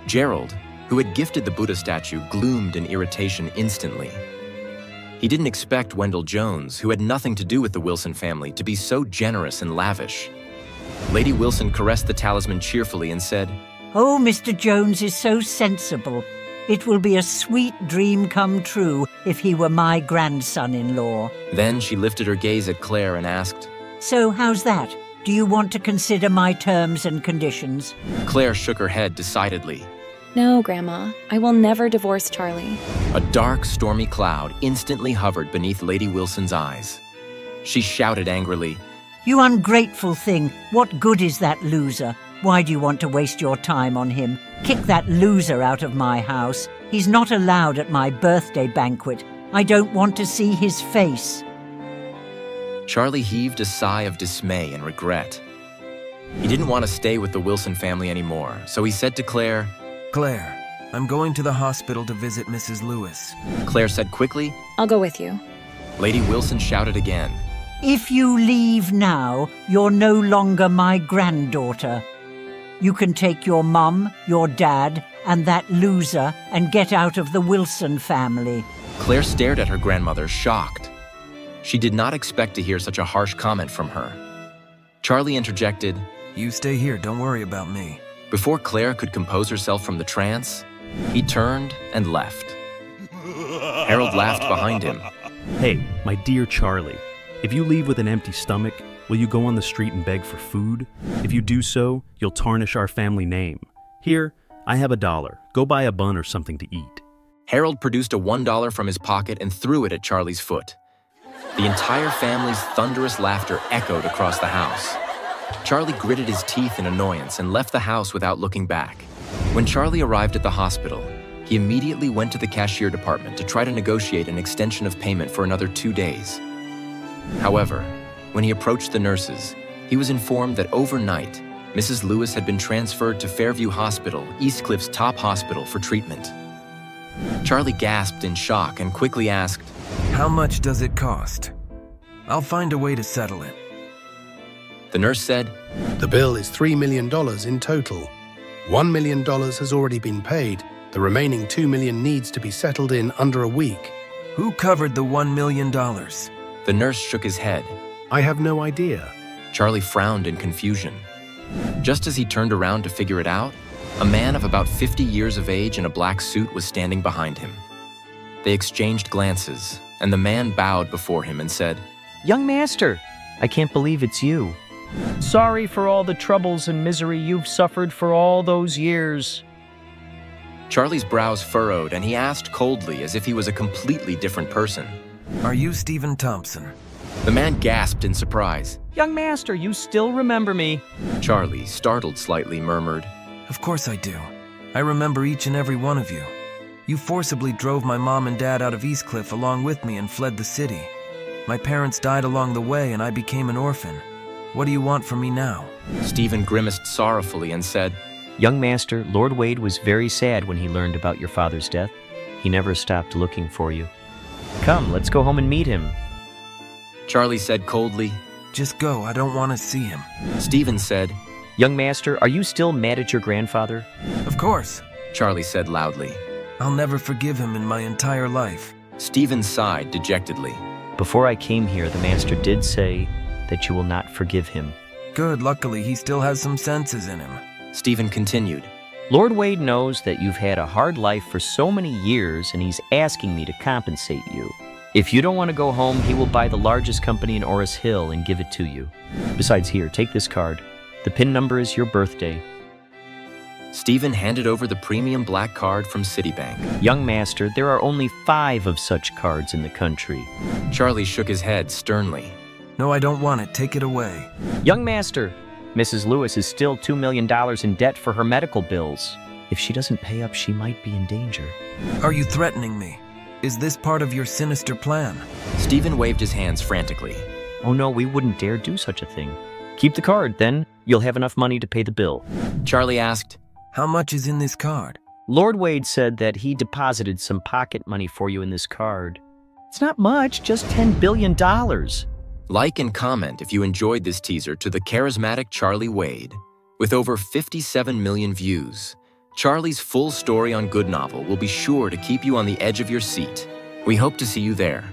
Gerald, who had gifted the Buddha statue, gloomed in irritation instantly. He didn't expect Wendell Jones, who had nothing to do with the Wilson family, to be so generous and lavish. Lady Wilson caressed the talisman cheerfully and said, "Oh, Mr. Jones is so sensible. It will be a sweet dream come true if he were my grandson-in-law." Then she lifted her gaze at Claire and asked, "So how's that? Do you want to consider my terms and conditions?" Claire shook her head decidedly. No, Grandma. I will never divorce Charlie. A dark, stormy cloud instantly hovered beneath Lady Wilson's eyes. She shouted angrily, "You ungrateful thing! What good is that loser? Why do you want to waste your time on him? Kick that loser out of my house. He's not allowed at my birthday banquet. I don't want to see his face." Charlie heaved a sigh of dismay and regret. He didn't want to stay with the Wilson family anymore, so he said to Claire, "Claire, I'm going to the hospital to visit Mrs. Lewis." Claire said quickly. I'll go with you. Lady Wilson shouted again. "If you leave now, you're no longer my granddaughter. You can take your mum, your dad, and that loser and get out of the Wilson family." Claire stared at her grandmother, shocked. She did not expect to hear such a harsh comment from her. Charlie interjected, "You stay here, don't worry about me." Before Claire could compose herself from the trance, he turned and left. Harold laughed behind him. "Hey, my dear Charlie, if you leave with an empty stomach, will you go on the street and beg for food? If you do so, you'll tarnish our family name. Here, I have $1. Go buy a bun or something to eat." Harold produced a $1 from his pocket and threw it at Charlie's foot. The entire family's thunderous laughter echoed across the house. Charlie gritted his teeth in annoyance and left the house without looking back. When Charlie arrived at the hospital, he immediately went to the cashier department to try to negotiate an extension of payment for another 2 days. However, when he approached the nurses, he was informed that overnight, Mrs. Lewis had been transferred to Fairview Hospital, Eastcliff's top hospital, for treatment. Charlie gasped in shock and quickly asked, "How much does it cost? I'll find a way to settle it." The nurse said, "The bill is $3 million in total. $1 million has already been paid. The remaining $2 million needs to be settled in under a week." "Who covered the $1 million?" The nurse shook his head. "I have no idea." Charlie frowned in confusion. Just as he turned around to figure it out, a man of about 50 years of age in a black suit was standing behind him. They exchanged glances, and the man bowed before him and said, "Young master, I can't believe it's you. Sorry for all the troubles and misery you've suffered for all those years." Charlie's brows furrowed, and he asked coldly, as if he was a completely different person, "Are you Stephen Thompson?" The man gasped in surprise. "Young master, you still remember me." Charlie, startled slightly, murmured, "Of course I do. I remember each and every one of you. You forcibly drove my mom and dad out of Eastcliff along with me and fled the city. My parents died along the way and I became an orphan. What do you want from me now?" Stephen grimaced sorrowfully and said, "Young master, Lord Wade was very sad when he learned about your father's death. He never stopped looking for you. Come, let's go home and meet him." Charlie said coldly. "Just go, I don't want to see him." Stephen said, "Young master, are you still mad at your grandfather?" "Of course." Charlie said loudly. "I'll never forgive him in my entire life." Stephen sighed dejectedly. "Before I came here, the master did say that you will not forgive him." "Good, luckily he still has some senses in him." Stephen continued, "Lord Wade knows that you've had a hard life for so many years, and he's asking me to compensate you. If you don't want to go home, he will buy the largest company in Orris Hill and give it to you. Besides, here, take this card. The PIN number is your birthday." Stephen handed over the premium black card from Citibank. "Young master, there are only 5 of such cards in the country." Charlie shook his head sternly. "No, I don't want it. Take it away." "Young master, Mrs. Lewis is still $2 million in debt for her medical bills. If she doesn't pay up, she might be in danger." "Are you threatening me? Is this part of your sinister plan?" Stephen waved his hands frantically. "Oh no, we wouldn't dare do such a thing. Keep the card, then you'll have enough money to pay the bill." Charlie asked, "How much is in this card?" "Lord Wade said that he deposited some pocket money for you in this card. It's not much, just $10 billion. Like and comment if you enjoyed this teaser to the charismatic Charlie Wade. With over 57 million views, Charlie's full story on Good Novel will be sure to keep you on the edge of your seat. We hope to see you there.